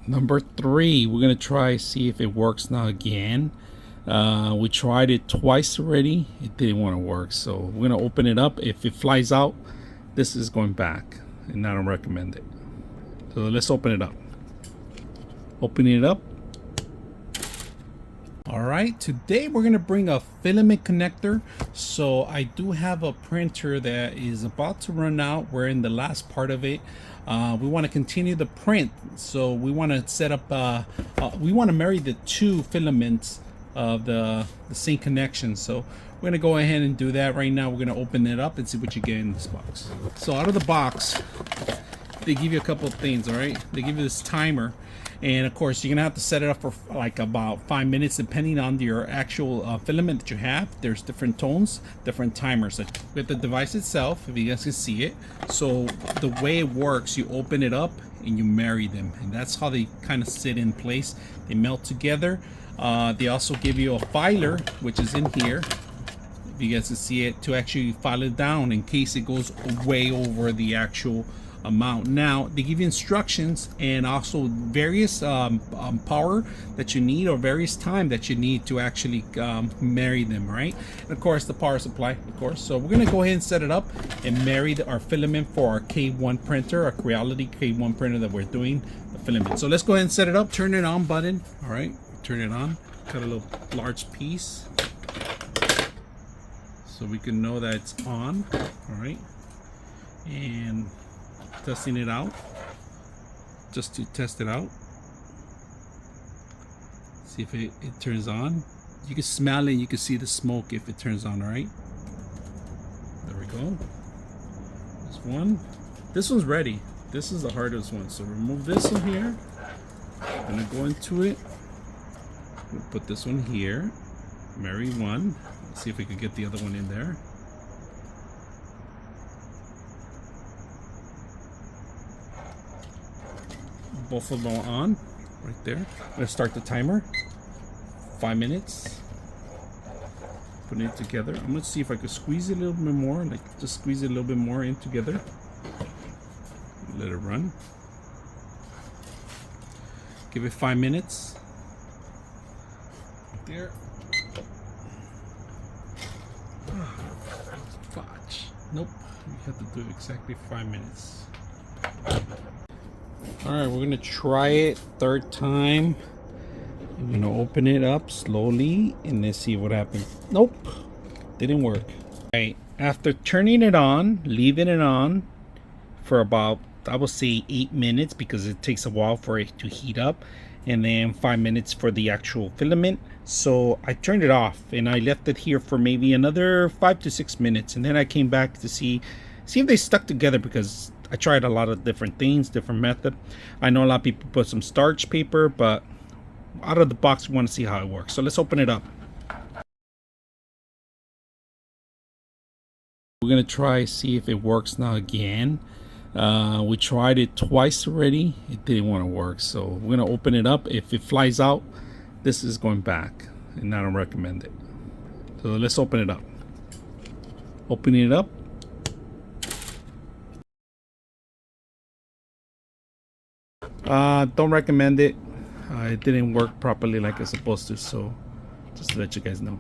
Number 3, we're gonna try see if it works now again. We tried it twice already. It didn't want to work, so we're gonna open it up. If it flies out, this is going back, and I don't recommend it. So let's open it up. Opening it up. All right, today we're gonna bring a filament connector. So I do have a printer that is about to run out. We're in the last part of it. We want to continue the print, so we want to set up we want to marry the two filaments of the same connection. So we're gonna go ahead and do that right now. We're gonna open it up and see what you get in this box. So out of the box, they give you a couple of things. All right, they give you this timer, and of course you're gonna have to set it up for like about 5 minutes depending on your actual filament that you have. There's different tones, different timers with the device itself, if you guys can see it. So the way it works, you open it up and you marry them, and that's how they kind of sit in place. They melt together. They also give you a filer, which is in here, if you guys can see it, to actually file it down in case it goes way over the actual amount. Now they give you instructions and also various power that you need, or various time that you need to actually marry them, right? And of course the power supply, of course. So we're gonna go ahead and set it up and marry our filament for our K1 printer, our Creality K1 printer that we're doing the filament. So let's go ahead and set it up. Turn it on button. All right, turn it on. Cut a little large piece so we can know that it's on. All right, and testing it out, just to test it out, see if it turns on. You can smell it, you can see the smoke if it turns on. All right, there we go. This one's ready. This is the hardest one, so remove this one here. I'm gonna go into it. We'll put this one here, marry one. Let's see if we can get the other one in there. Both of them are on right there. I'm gonna start the timer. 5 minutes. Putting it together. I'm gonna see if I can squeeze it a little bit more, like just squeeze it a little bit more in together. Let it run. Give it 5 minutes. Right there. Fudge. Nope. We have to do exactly 5 minutes. All right, we're gonna try it third time. I'm gonna open it up slowly and let's see what happens. Nope, didn't work. All right, after turning it on, leaving it on for about, I would say 8 minutes, because it takes a while for it to heat up, and then 5 minutes for the actual filament. So I turned it off and I left it here for maybe another 5 to 6 minutes, and then I came back to see if they stuck together, because I tried a lot of different things, different method. I know a lot of people put some starch paper, but out of the box we want to see how it works. So let's open it up. We're gonna try see if it works now again. We tried it twice already. It didn't want to work, so we're gonna open it up. If it flies out, this is going back, and I don't recommend it. So let's open it up. Opening it up. Don't recommend it. It didn't work properly like it's supposed to, so just to let you guys know.